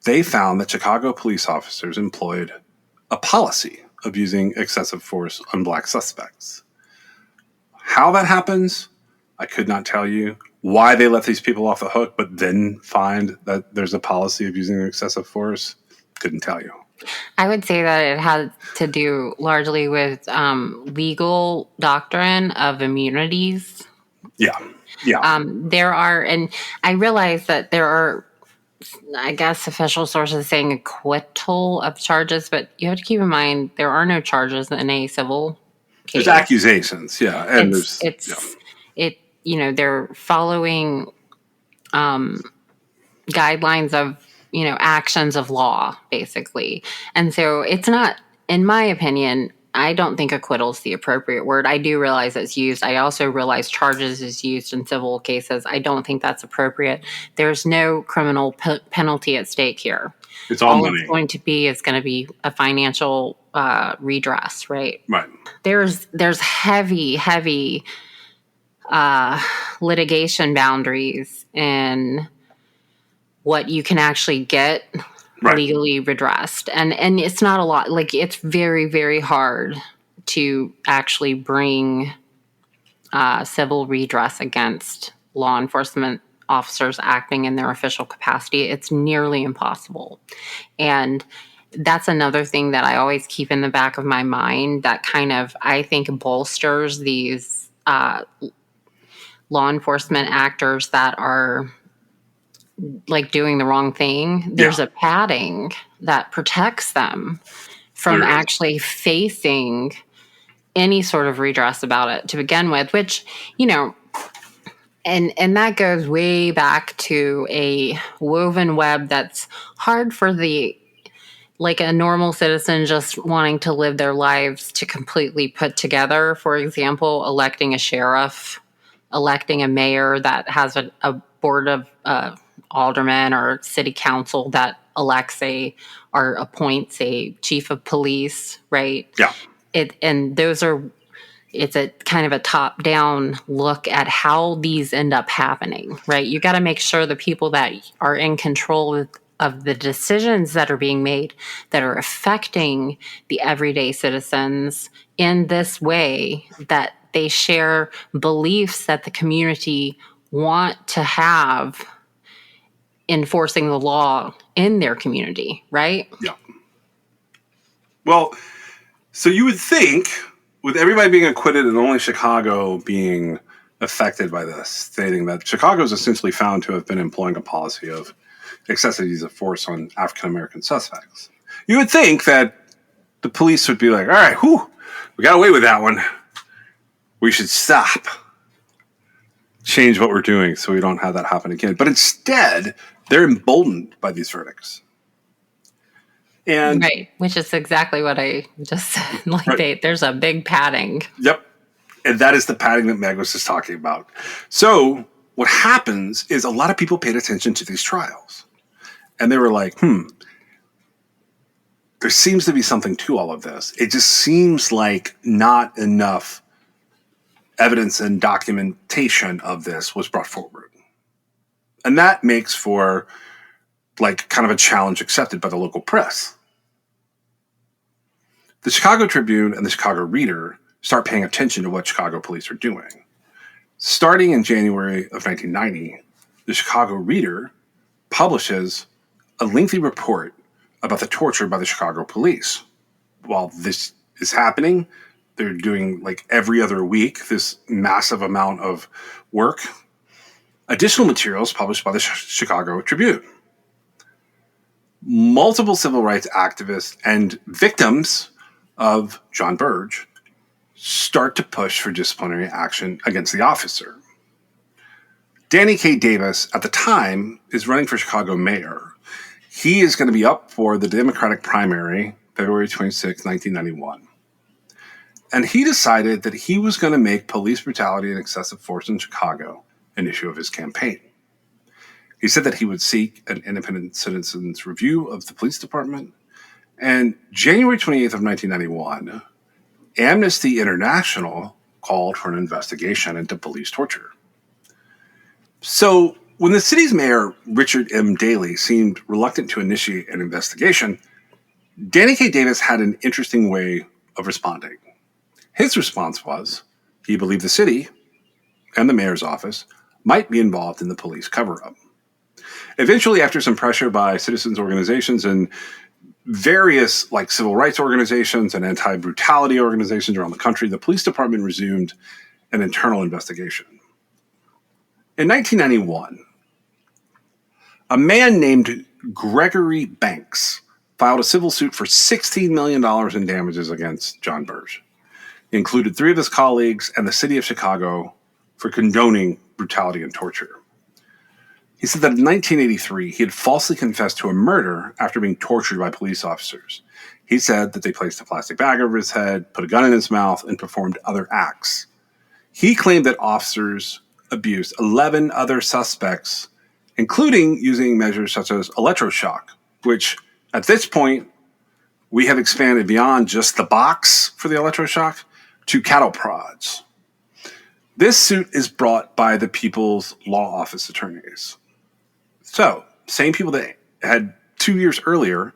they found that Chicago police officers employed a policy of using excessive force on black suspects. How that happens, I could not tell you. Why they let these people off the hook, but then find that there's a policy of using excessive force, couldn't tell you.
I would say that it had to do largely with legal doctrine of immunities.
Yeah.
There are, and I realize that there are, I guess, official sources saying acquittal of charges, but you have to keep in mind there are no charges in a civil case.
There's accusations, yeah. And
they're following guidelines of, actions of law, basically. And so it's not, in my opinion, I don't think acquittal is the appropriate word. I do realize it's used. I also realize charges is used in civil cases. I don't think that's appropriate. There's no criminal penalty at stake here.
It's all
it's
money.
going to be is going to be a financial redress, right?
Right.
There's heavy litigation boundaries in what you can actually get
Right.
legally redressed, and it's not a lot. Like, it's very, very hard to actually bring civil redress against law enforcement officers acting in their official capacity. It's nearly impossible. And that's another thing that I always keep in the back of my mind that kind of, I think, bolsters these law enforcement actors that are like doing the wrong thing. There's a padding that protects them from
There is.
actually facing any sort of redress about it to begin with, which, you know, and that goes way back to a woven web that's hard for a normal citizen just wanting to live their lives to completely put together. For example, electing a sheriff, electing a mayor that has a board of aldermen or city council that elects or appoints a chief of police, right?
Yeah.
It's a kind of a top-down look at how these end up happening, right? You got to make sure the people that are in control of the decisions that are being made that are affecting the everyday citizens in this way, that they share beliefs that the community want to have enforcing the law in their community, right?
Yeah. Well, so you would think, with everybody being acquitted and only Chicago being affected by this, stating that Chicago is essentially found to have been employing a policy of excessive use of force on African-American suspects, you would think that the police would be like, all right, we got away with that one. We should stop. Change what we're doing so we don't have that happen again. But instead, they're emboldened by these verdicts. And
right, which is exactly what I just said. There's a big padding.
Yep. And that is the padding that Meg was just talking about. So what happens is a lot of people paid attention to these trials. And they were like, there seems to be something to all of this. It just seems like not enough evidence and documentation of this was brought forward. And that makes for kind of a challenge accepted by the local press. The Chicago Tribune and the Chicago Reader start paying attention to what Chicago police are doing. Starting in January of 1990, the Chicago Reader publishes a lengthy report about the torture by the Chicago police. While this is happening, they're doing every other week this massive amount of work. Additional materials published by the Chicago Tribune. Multiple civil rights activists and victims of John Burge start to push for disciplinary action against the officer. Danny K. Davis, at the time, is running for Chicago mayor. He is going to be up for the Democratic primary, February 26, 1991. And he decided that he was going to make police brutality and excessive force in Chicago an issue of his campaign. He said that he would seek an independent citizen's review of the police department. And January 28th of 1991, Amnesty International called for an investigation into police torture. So when the city's mayor, Richard M. Daley, seemed reluctant to initiate an investigation, Danny K. Davis had an interesting way of responding. His response was he believed the city and the mayor's office might be involved in the police cover-up. Eventually, after some pressure by citizens organizations and various civil rights organizations and anti-brutality organizations around the country, the police department resumed an internal investigation. In 1991, a man named Gregory Banks filed a civil suit for $16 million in damages against John Burge. He included 3 of his colleagues and the city of Chicago for condoning brutality and torture. He said that in 1983, he had falsely confessed to a murder after being tortured by police officers. He said that they placed a plastic bag over his head, put a gun in his mouth, and performed other acts. He claimed that officers abused 11 other suspects, including using measures such as electroshock which at this point, we have expanded beyond just the box for the electroshock to cattle prods. This suit is brought by the People's Law Office attorneys. So, same people that had 2 years earlier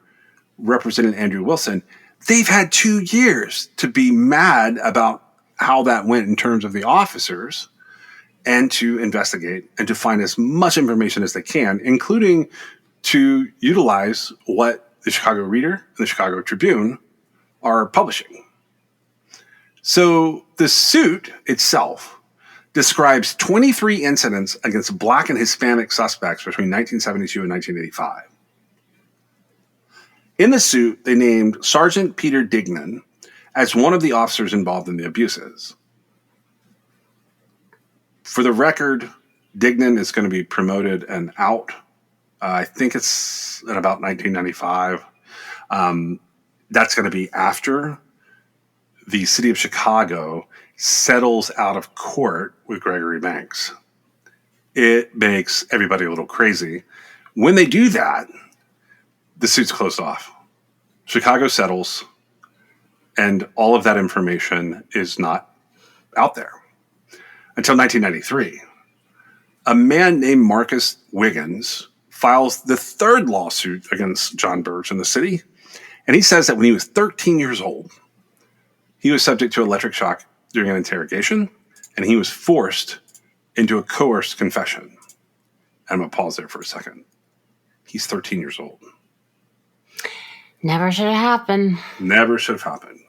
represented Andrew Wilson, they've had 2 years to be mad about how that went in terms of the officers and to investigate and to find as much information as they can, including to utilize what the Chicago Reader and the Chicago Tribune are publishing. So the suit itself describes 23 incidents against Black and Hispanic suspects between 1972 and 1985. In the suit, they named Sergeant Peter Dignan as one of the officers involved in the abuses. For the record, Dignan is going to be promoted and out. I think it's in about 1995. That's going to be after the city of Chicago settles out of court with Gregory Banks. It makes everybody a little crazy. When they do that, the suit's closed off. Chicago settles, and all of that information is not out there. Until 1993, a man named Marcus Wiggins files the third lawsuit against John Burge in the city, and he says that when he was 13 years old, he was subject to electric shock during an interrogation, and he was forced into a coerced confession. I'm going to pause there for a second. He's 13 years old.
Never should have happened.
Never should have happened.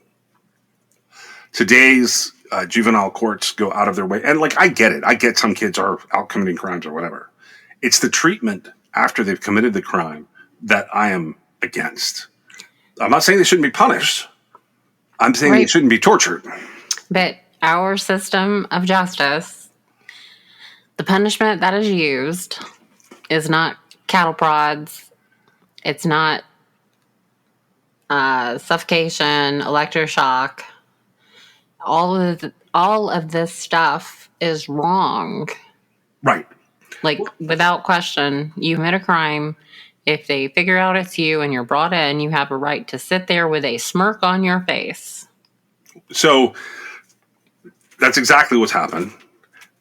Today's juvenile courts go out of their way. And, I get it. I get some kids are out committing crimes or whatever. It's the treatment after they've committed the crime that I am against. I'm not saying they shouldn't be punished. I'm saying they shouldn't be tortured.
But our system of justice, the punishment that is used is not cattle prods. It's not suffocation, electroshock. All of this stuff is wrong.
Right.
Without question, you commit a crime. If they figure out it's you and you're brought in, you have a right to sit there with a smirk on your face.
So that's exactly what's happened.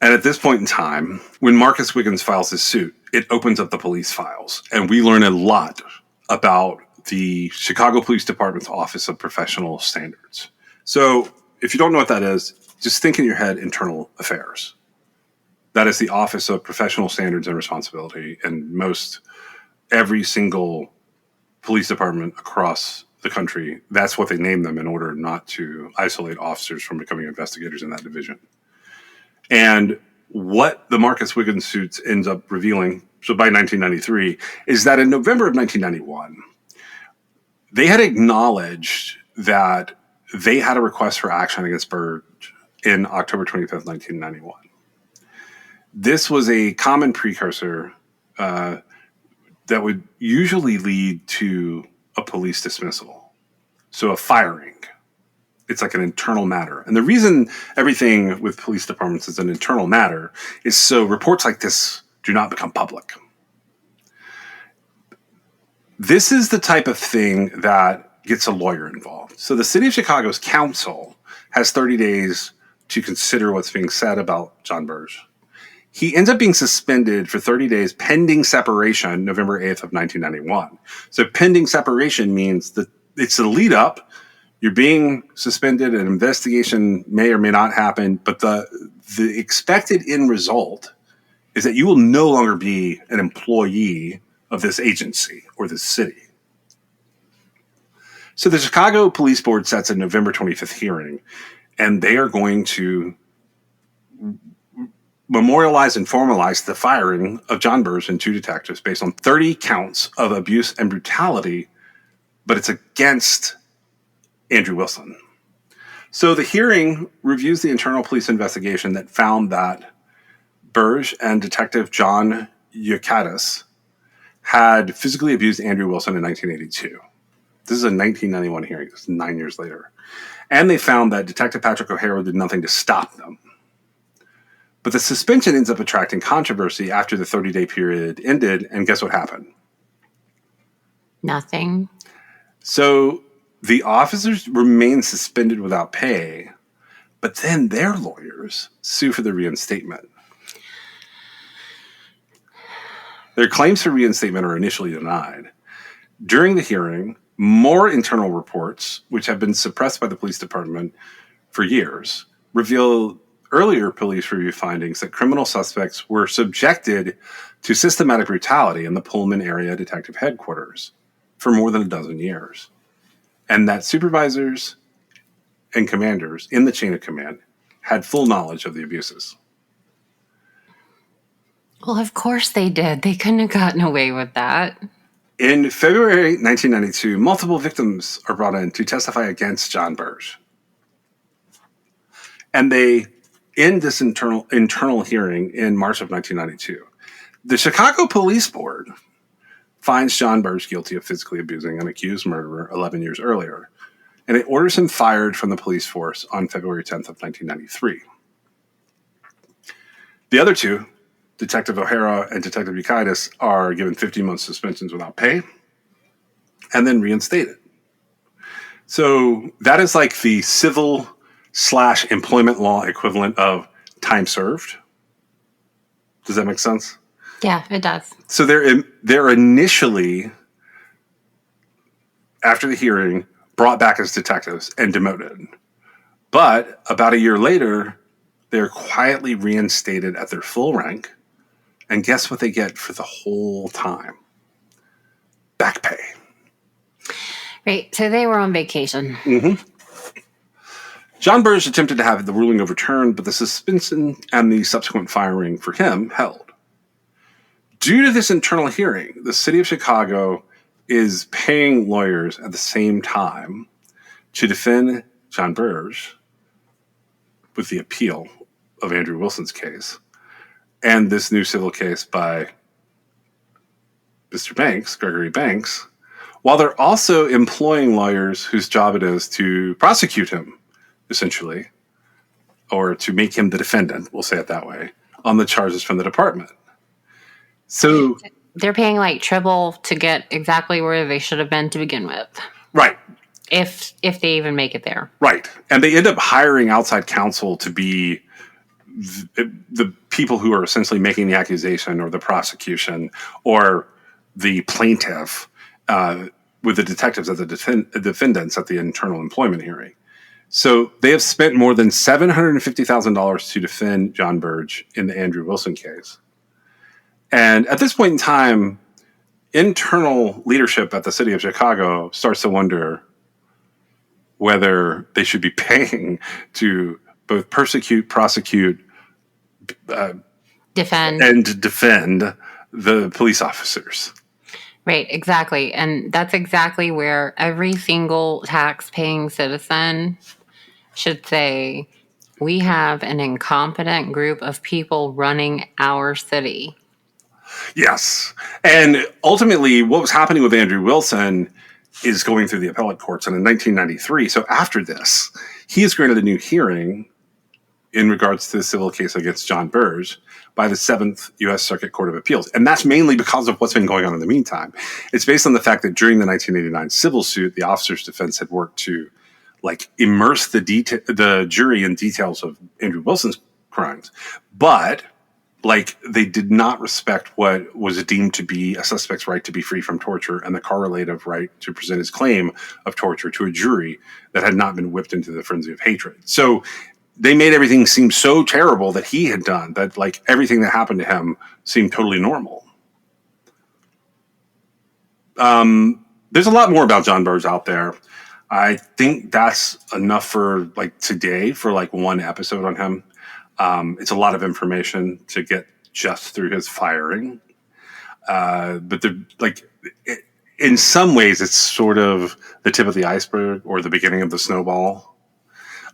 And at this point in time, when Marcus Wiggins files his suit, it opens up the police files. And we learn a lot about the Chicago Police Department's Office of Professional Standards. So if you don't know what that is, just think in your head internal affairs. That is the Office of Professional Standards and Responsibility. And every single police department across the country, that's what they name them in order not to isolate officers from becoming investigators in that division. And what the Marcus Wiggins suits ends up revealing, so by 1993, is that in November of 1991, they had acknowledged that they had a request for action against Burge in October 25th, 1991. This was a common precursor that would usually lead to a police dismissal. So a firing. It's like an internal matter. And the reason everything with police departments is an internal matter is so reports like this do not become public. This is the type of thing that gets a lawyer involved. So the city of Chicago's council has 30 days to consider what's being said about John Burge. He ends up being suspended for 30 days pending separation, November 8th of 1991. So pending separation means that it's the lead up. You're being suspended. An investigation may or may not happen, but the expected end result is that you will no longer be an employee of this agency or this city. So the Chicago Police Board sets a November 25th hearing, and they are going to memorialize and formalize the firing of John Burge and 2 detectives based on 30 counts of abuse and brutality, but it's against Andrew Wilson. So the hearing reviews the internal police investigation that found that Burge and Detective John Yukatis had physically abused Andrew Wilson in 1982. This is a 1991 hearing. This is 9 years later. And they found that Detective Patrick O'Hara did nothing to stop them. But the suspension ends up attracting controversy after the 30-day period ended, and guess what happened?
Nothing.
So the officers remain suspended without pay, but then their lawyers sue for the reinstatement. Their claims for reinstatement are initially denied. During the hearing, more internal reports, which have been suppressed by the police department for years, reveal earlier police review findings that criminal suspects were subjected to systematic brutality in the Pullman Area Detective Headquarters for more than a dozen years, and that supervisors and commanders in the chain of command had full knowledge of the abuses.
Well, of course they did. They couldn't have gotten away with that.
In February 1992, multiple victims are brought in to testify against John Burge. And they end this internal hearing in March of 1992. The Chicago Police Board finds John Burge guilty of physically abusing an accused murderer 11 years earlier, and it orders him fired from the police force on February 10th of 1993. The other two, Detective O'Hara and Detective Bukaitis, are given 15-month suspensions without pay and then reinstated. So that is like the civil/employment law equivalent of time served. Does that make sense?
Yeah, it does.
So they're initially, after the hearing, brought back as detectives and demoted. But about a year later, they're quietly reinstated at their full rank. And guess what they get for the whole time? Back pay.
Right. So they were on vacation.
Mm-hmm. John Burge attempted to have the ruling overturned, but the suspension and the subsequent firing for him held. Due to this internal hearing, the city of Chicago is paying lawyers at the same time to defend John Burge with the appeal of Andrew Wilson's case and this new civil case by Mr. Banks, Gregory Banks, while they're also employing lawyers whose job it is to prosecute him, essentially, or to make him the defendant, we'll say it that way, on the charges from the department. So
they're paying like triple to get exactly where they should have been to begin with.
Right.
If they even make it there.
Right. And they end up hiring outside counsel to be the people who are essentially making the accusation or the prosecution or the plaintiff with the detectives as the defendants at the internal employment hearing. So they have spent more than $750,000 to defend John Burge in the Andrew Wilson case. And at this point in time, internal leadership at the city of Chicago starts to wonder whether they should be paying to both persecute, prosecute,
defend
the police officers.
Right, exactly. And that's exactly where every single tax-paying citizen should say, we have an incompetent group of people running our city.
Yes. And ultimately, what was happening with Andrew Wilson is going through the appellate courts. And in 1993, so after this, he is granted a new hearing in regards to the civil case against John Burge by the 7th U.S. Circuit Court of Appeals. And that's mainly because of what's been going on in the meantime. It's based on the fact that during the 1989 civil suit, the officer's defense had worked to immerse the jury in details of Andrew Wilson's crimes. But they did not respect what was deemed to be a suspect's right to be free from torture and the correlative right to present his claim of torture to a jury that had not been whipped into the frenzy of hatred. So they made everything seem so terrible that he had done that everything that happened to him seemed totally normal. There's a lot more about John Burge out there. I think that's enough for today for one episode on him. It's a lot of information to get just through his firing. But in some ways, it's sort of the tip of the iceberg or the beginning of the snowball.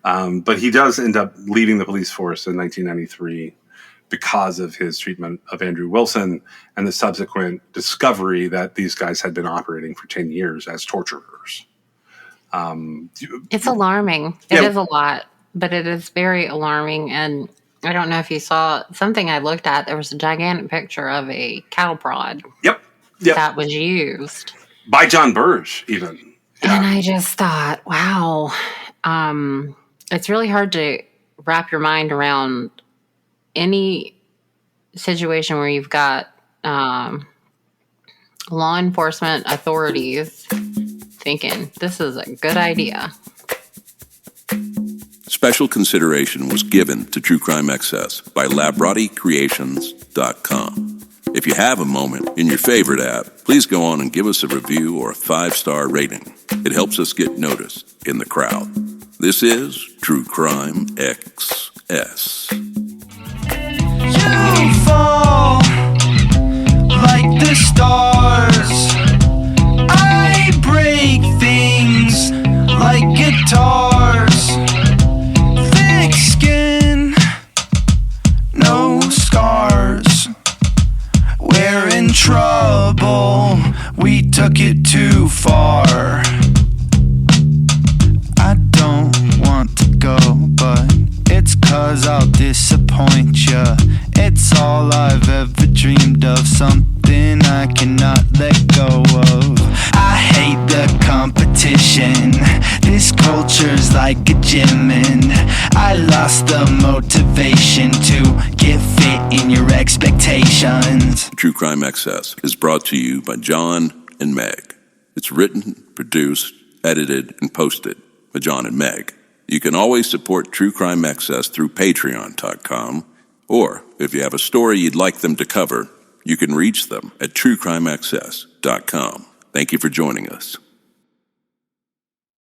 But he does end up leaving the police force in 1993 because of his treatment of Andrew Wilson and the subsequent discovery that these guys had been operating for 10 years as torturers.
It's alarming. It is a lot, but it is very alarming. And I don't know if you saw something I looked at. There was a gigantic picture of a cattle prod.
Yep.
That was used.
by John Burge, even. Yeah.
And I just thought, wow, it's really hard to wrap your mind around any situation where you've got law enforcement authorities thinking this is a good idea.
Special consideration was given to True Crime Excess by LabrattiCreations.com. If you have a moment in your favorite app, please go on and give us a review or a 5-star rating. It helps us get noticed in the crowd. This is True Crime XS.
You fall like the stars. I break things like guitars. Thick skin, no scars. We're in trouble, we took it too far. I don't want to go, but it's 'cause I'll disappoint ya. It's all I've ever dreamed of, something I cannot let go of. I hate the competition, this culture's like a gym, and I lost the motivation to get fit in your expectations.
True Crime Excess is brought to you by John and Meg. It's written, produced, edited, and posted by John and Meg. You can always support True Crime Excess through Patreon.com, or if you have a story you'd like them to cover, you can reach them at TrueCrimeAccess.com. Thank you for joining us.